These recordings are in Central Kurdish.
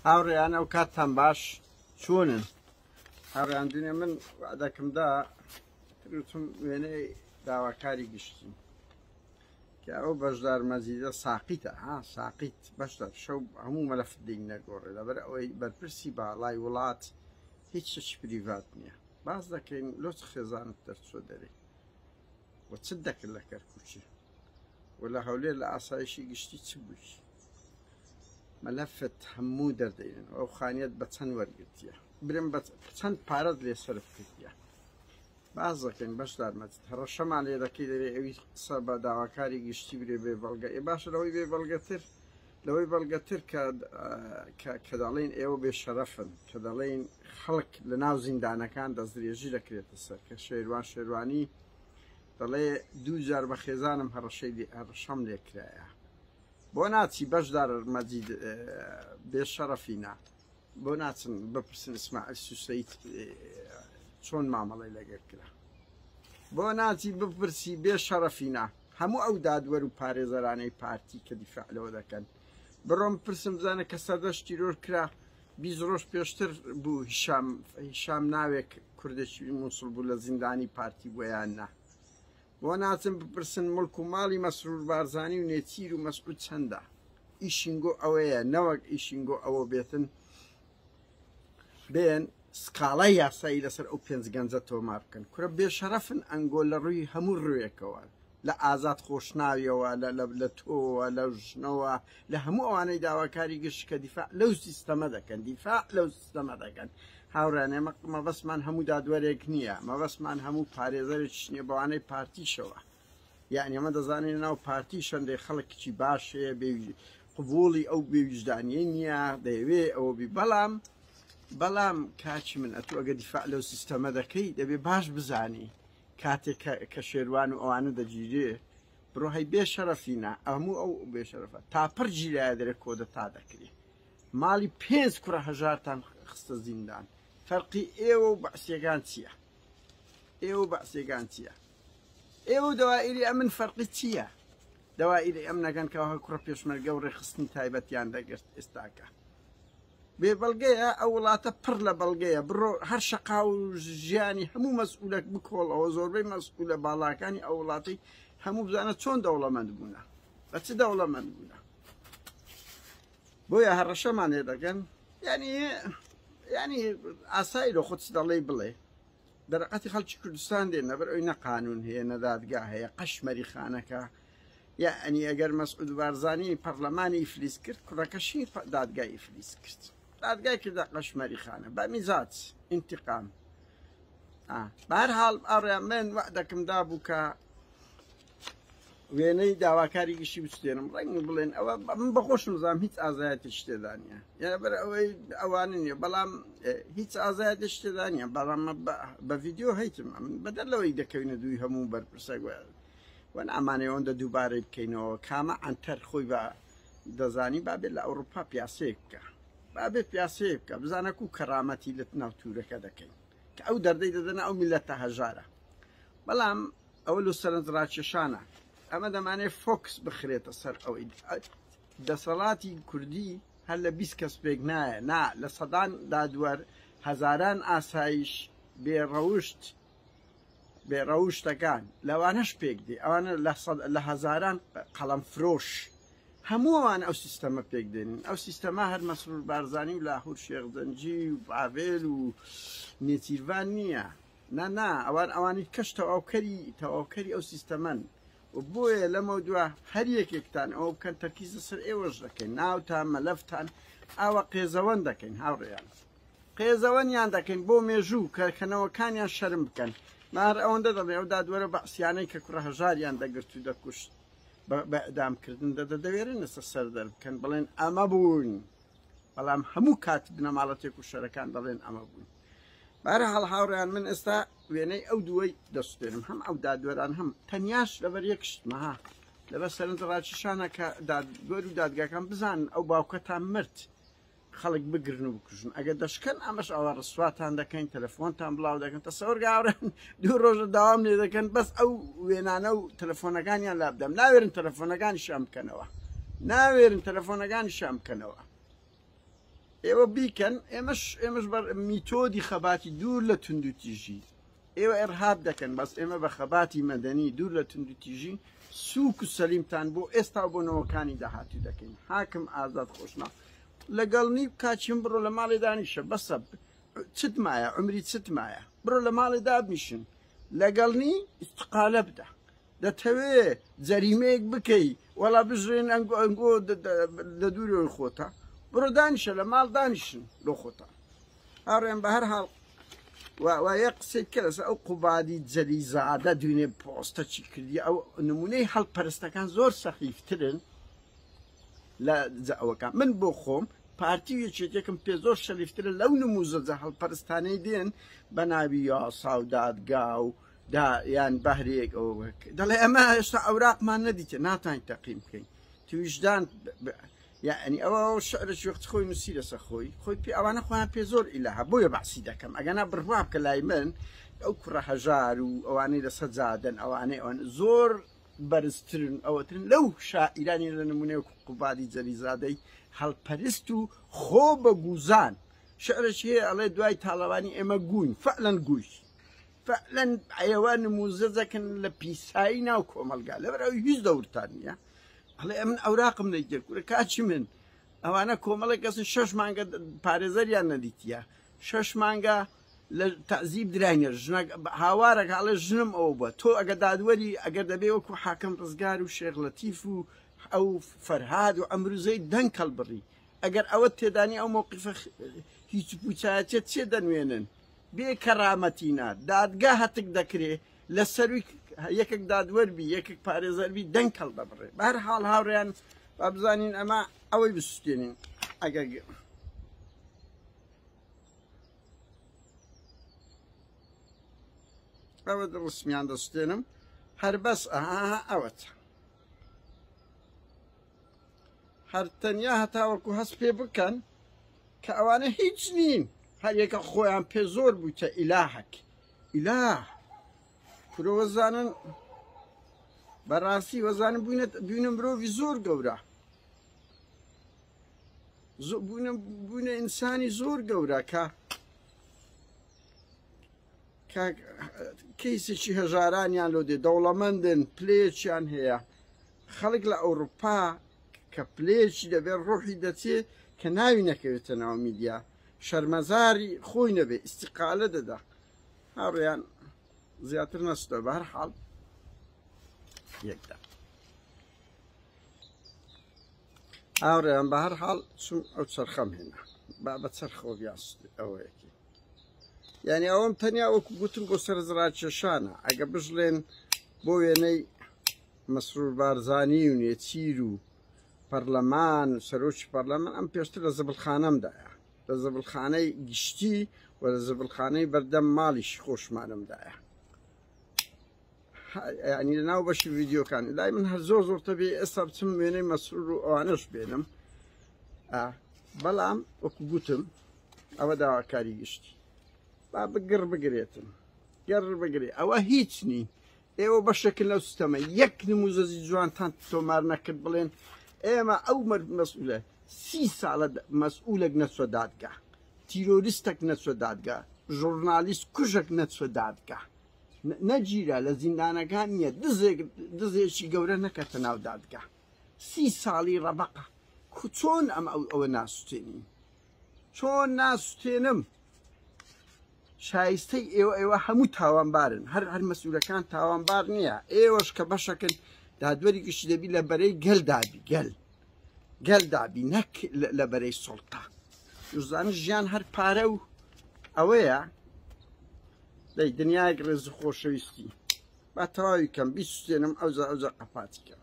هاوڕێیان ئەو کاتتان باش چۆنن؟ هاوڕێیاندنێ من دەکەمدا وتم وێنەی داواکاری گشتین کە ئەو بەشدار مەزیدە ساقیتە ساقیت بەشدار شەو هەموو مەلەفت دێنی نەگۆڕێ لەبەر ئەوەی بەرپرسی باڵای وڵات هیچ شتێک پریڤات نییە باز دەکەین لۆچ خێزانت دەرچۆ دەرێ وە چ دەکرد لە کەرکووچی و لە هەولێر لە ئاسایشی گشتی چ بووی مەلەفت هەموو دەردەێنن ئەو خانیت بە چەند وەرگرتیە برم بە چەند پارەت لێ سەرف کردیە باز دەکەین بەشدار مەجید هەڕەشەمان لێ دەکەی دەرێ ئەوی قسە بە داواکاری گشتی برێ بێ بەڵگە باشە لەوەی بێ بەڵگەتر لەوەی بەڵگەتر کە دەڵێن ئێوە بێشەرەفن کە دەڵێن خەڵک لە ناو زیندانەکان دەستدرێژی دەکرێتە سەر کە شێروان شێروانی دەڵێ 2000 بە خێزانم هەڕەشەم لێکرایە بۆ ناچی بەشدار مەجید بێشەرەفینە بۆ ناچن بپرسن ئیسماعیل سوسەیت چۆن مامەڵەی لەگەر کرا بۆ ناچی بپرسی بێشەرەفینە هەموو ئەو دادوەر و پارێزەرانەی پارتی کە دیفاع لەوە دەکەن بڕۆم پرسم بزانە کە سەردەشتی رۆژ کرا 20 ڕۆژ پێشتر بوو هیشام ناوێک کوردێکی مووسڵ بوو لە زیندانی پارتی بۆیان نا بۆ ناچم بپرسن مڵک و ماڵی مەسرور بارزانی و نێچیر و مەسعود چەندە ئیشینگۆ ئەوەیە نەوەک ئیشینگۆ ئەوە بێتن بێن سکاڵای یاسایی لەسەر ئەو پێنج گەنجە تۆمار بکەن کورە بێشەرەفن ئەنگۆ لە ڕووی هەموو ڕوویەکەوە لە ئازاد خۆشناویەوە لە تۆوە لە ژنەوە لە هەموو ئەوانەی داواکاری گشت کە دیفاع لەو سیستەمە دەکەن دیفاع لەو سیستەمە دەکەن هاوڕانێ مەبەستمان هەموو دادوەرێک نییە مەبەستمان هەموو پارێزەرێک نییە بەوانەی پارتیشەوە یعنی ئەمە دەزانین ناو پارتی شەندێ خەڵکیی باشەیە قبوڵی ئەو بێویژدانیە نییە دەیەوێ ئەوە بی بەڵام کاچی من ئەتو ئەگە دیفاع لەو سیستەمە دەکەی دەبێ باش بزانی کاتێک کە شێروان و ئەوانە دەگیرێ بڕۆ هەی بێشەرەفینە هەموو ئەو بێشەرەفە تاپەر گیرایە دەرێ کۆدە تا دەکرێ ماڵی 5 کوڕە هەژارتان خستە زیندان فەرقی ئێوە و بەعسیەکان چییە ئێوە دەوائری ئەمن فەرقی چییە دەوائری ئەم نەگەن کەەوە کوڕە پێشمەرگە و ڕێخستنی تایبەتیان دەگرت ئێستاکە بێ بەڵگەیە ئەو وڵاتە پڕ لە بەڵگەیە بڕۆ هەر شەقا و ژیانی هەموو مەسئولەک بکۆڵەوە زۆربەی مەسئولە باڵاکانی ئەو وڵاتی هەموو بزانە چۆن دەوڵەمەند بوونە بە چ دەوڵەمەند بوونە بۆیە هەڕەشەمان لێ دەکەن ینی ئاسایی لە خۆت دەڵێ بڵێ دەرەقەتی خەڵکی کوردستان دێن لەبەر ئەوی نەقانون هەیە نەدادگا هەیە قەشمەری خانەکە یعنی ئەگەر مەسعود بارزانی پەرلەمانی ئیفلیس کرد کوڕەکەشی دادگای ئیفلیس کرد دادگای کردە قەشمەری خانە بە میزات ئینتیقام بەهەرحاڵ ئەڕێیان من وا دەکەمدا بوو کە وێنەی داواکاری گشتی بستێنم ڕەنگ بڵێن ئەوە من بەخۆشم زانم هیچ ئازایەتێک تێدا نییە یعنی بەر ئەوەی ئەوانە نییە بەڵام هیچ ئازایەتێک تێدا نییە بەڵام بە ڤیدیۆ هەیتم بەدەر لەوەی دەکەوینە دووی هەموو بەرپرسە وەن ئەمانەی ئەوەندە دووبارەی بکەینەوە کامە ئەنتەر خۆی بە دەزانی بابێت لە ئەوروپا پیاسەیە بکە بابێت پیاسەیە بکە بزانە و کەرامەتی لە ناوتورەکە دەکەین کە ئەو دەردەی دەدەن ئەو میلەتە هەژارە بەڵام ئەوە لە سەرنجڕاکێشانە ئەمە دەمانێت فۆکس بخرێتە سەر ئەوەی دەسەڵاتی کوردی هەر لە 20 کەس پێک نایە لە سەدان دادوەر هەزاران ئاسایش بێڕەوشتەکان لەوانەش پێک دێ ئەوانە لە هەزاران قەڵەم فرۆش هەمووان ئەو سیستەمە پێک دێنین ئەو سیستەما هەر مەسرور بارزانی و لاهور شێخزەنجی و باڤێل و نێچیروان نییە نا ئەوانی کەش تەواوکەری ئەو سیستەمەن و بۆیە لەمە دووە هەر یەکێکتان ئەوە بکەن تەرکیزە سەر ئێوەش دەکەین ناوتان مەلەفتان ئاوە قێزەوەند دەکەین هاوڕێیان قێزەوەندیان دەکەین بۆ مێژوو کە کەنەوەکانیان شەرم بکەن مار ئەوەندە دەڵێ ئەو دادوەرە بەعسیانەی کە کوڕە هەژاریان دەگرت و دەکوشت بە ئەدامکردن دەوێرن ئێستا سەر دەربکەن بڵێن ئەمە بوون بەڵام هەموو کات بنەماڵەتێک و شەرەکان دەڵێن ئەمە بوون بەهەرحاڵ هاوڕێیان من ئێستا وێنەی ئەو دووەی دەستێنم هەم ئەو دادوەران هەم تەنیاش لەبەر یەک شتمەها لەبەر سەرنجڕاکێشانە کە دادوەر و دادگاکان بزانن ئەو باوکەتان مرد خەڵک بگرن و بکوژن ئەگە دەشکەن ئەمەش ئەوە ڕسواتان دەکەین تەلەفۆنتان بڵاو دەکەن تەسەوەر گاورن دوو ڕۆژە داوام لێ دەکەن بەس ئەو وێنانە و تەلەفۆنەکانیان لابدەم ناوێرن تەلەفۆنەکانی شام بکەنەوە ئێوە بیکەن ئێمەش میتۆدی خەباتی دوور لە تونند و تیژی ئێوە ئەرهاب دەکەن بەس ئێمە بە خەباتی مەدەنی دوور لە تونند و تیژی سووک و سەلیمتان بۆ ئێستا بۆ نەوەکانی داهاتوو دەکەین حاکم ئازاد خۆشنا لەگەڵنی کاچیم بڕۆ لە ماڵی دانیشە بەسە چت مایە عمری چت مایە بڕۆ لە ماڵی دابنیشن لەگەڵنی ئیستقالە بدە دەتەوێ جەریمەیەک بکەی وەڵا بژێن ئەنگۆ لە دوورەوەی خۆتە بڕۆ دانیشە لە ماڵ دانیشن لۆ خۆتە هاڕێن بە هەر حاڵ وایە قسەی کەس ئەو قوبادی جەلیزادە دوێنێ پۆستە چی کردی ئەو نمونەی هەڵپەرستەکان زۆر سەخیفترن لە ئەوەکان من بۆ خۆم پارتی یەکێکم پێ زۆر شەریفترە لەو نموزەجە هەڵپەرستانەی دێن بە ناوی یاسا و دادگا و یان بەهرێک ئەوە دەڵێ ئەمە هێشتا ئەوراقمان نەدیتە ناتوانین تەقیم بکەین تویژدان یعنی ئەوە شعرش وەخت خۆی نووسی لەسەر خۆی پێ ئەوانە خۆیان پێ زۆر ئیلەها بۆیە باسی دەکەم ئەگەنا بڕوا بکە لای من ئەو کوڕە هەژار و ئەوانەی لەسەر جادن ئەوانەی ئەوان زۆر بەرزترن ئەوەترن لەو شاعیرانی لە نمونەیە قوبادی جەلیزادەی هەڵپەرست و خۆ بە گوزان شعرش هەیە ئەڵێ دوای تاڵەوانی ئێمە گوین فعلەن گوی فعلەن ئێوە نموزەجەکن لە پیسایی ناو کۆمەلگا لەبەرەوەی هیچ دەورتان نییە ئەڵێ من ئەوراقم نەیگەر کورە کاچی من ئەوانە کۆمەڵێک کەسن 6 مانگە پارێزەریان نەدیتیە 6 مانگە لە تەعزیب دراینە ژنە هاوارێک هەڵێ ژنم ئەوە بووە تۆ ئەگە دادوەری ئەگەر دەبێ وەکو حاکم ڕزگار و شێخ لەتیف و ئەو فەرهاد و ئەمروزەی دەنگ هەڵبڕی ئەگەر ئەوە تێدانی ئەو مووقیفە هیچ پوچایەتێت چێ دەنوێنن بێ کەرامەتینە دادگا هەتک دەکرێ لە سەروی یەکێک دادوەربی یەکێک پارێزەربی دەنگ هەڵدەبڕێ بە هەر حاڵ هاوڕێیان با بزانین ئەمە ئەوەی بسووتێنین ئەگەر ئەوە ڕسمیان دەستێنم هەر بەس ئەوەت هەر تەنیا هەتاوەکو هەست پێ بکەن کە ئەوانە هیچ نین هەر یەکە خۆیان پێ زۆر بووتە ئیلاهەک ئیلاه کورە وەزانن بەڕاستی وەزانن بوونە مرۆڤی زۆر گەورە بوونە ئینسانی زۆر گەورە کە کەیسێکی هەژارانیان لۆ دێ دەوڵەمەندن پلەیەکیان هەیە خەڵک لە ئەوروپا کە پلەیەکی دەبێت ڕۆحی دەچێ کە ناوی نەکەوێتە ناو میدیا شەرمەزاری خۆی نەبێ ئیستیقالە دەدا هاڕێیان زیاتر نەستە بە هەر حاڵ یەکدا هاوڕێیان بە هەر حاڵ چون ئەو چەرخەم هێنا با بە چەرخەوە بیاست ئەوەیەکی یعنی ئەوەم تەنیا وەکو گوتم بۆ سەرنجڕاکێشانە ئەگە بژڵێن بۆ وێنەی مەسرور بارزانی و نێچیر و پەرلەمان و سەرۆکی پەرلەمان ئەم پێشتر لە زەبڵخانەمدایە لە زەبڵخانەی گشتی و لە زەبڵخانەی بەردەم ماڵیشی خۆشمانمدایە ینی لە ناو بەشی ڤیددیۆکان لای من هەر زۆر زۆرتە بێ ئێستا بچم وێنەی مەسرور و ئەوانەش بێنم بەڵام وەکو گوتم ئەوە داواکاری گشتی با بگڕ بگرێتن گەڕ بگرێ ئەوە هیچ نی ئێوە بەشەکن لەو سیستەمە یەک نموزەزی جوانتان تۆمار نەکرد بڵێن ئێمە ئەو مەسئولە 30 ساڵە مەسئولێک نەچوە دادگا تیرۆریستێک نەچوە دادگا ژۆرنالیست کوژێک نەچوە دادگا نەگیرە لە زیندانەکان نییە دزێکی گەورە نەکەتە ناو دادگا 30 ساڵی ڕەبەقە چۆن ئەم ئەوە ناسووتێنین چۆن ناسووتێنم شایستەی ئێوە هەموو تاوانبارن هەر مەسئولەکان تاوانبار نییە ئێوەش کە بەشەکەن دادوەری گشتی دەبی لە بەرەی گەلدابی گەلدابی نەک لە بەرەی سڵتا دوزانە ژیان هەر پارە و ئەوەیە دەی دنیایەک ڕێز خۆشەویستی با تەواوی کەم بیسوێنم ئەوجا قەپاتیکە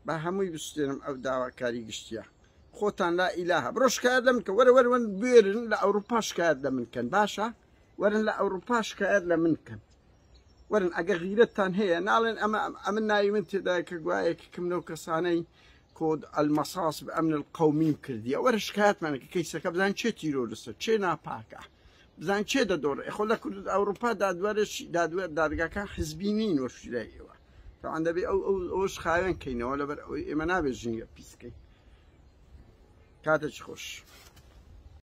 با هەمووی بسوێنم ئەو داواکاری گشتیە خۆتان لا ئیلاهە بڕۆ شکایەت لە منکە وەرن بێرن لە ئەوروپا شکایەت لە منکەن باشە وەرن لە ئەوروپا شکایەت لە منکەن وەرن ئەگە غیرەتتان هەیە ناڵێن ئەمە ناوی من تێدایە کە گوایەکەکەم لەو کەسانەی کۆد ئەلمەساس بە ئەمن القەومیم کردیە وەرە شکایەتمانەکە کەیسەکە بزان چێ تیرۆریستە چێ ناپاکە بزان چێ دەدۆڕێ خۆ لە کورد ئەوروپا دادگاکان حزبی نین وەشیلای ئێوە تاوان دەبێ ئەوش خاوێن کەینەوە لەبەر ئەوەی ئێمە نابێت ژینگە پیسکەی کاتێکی خۆش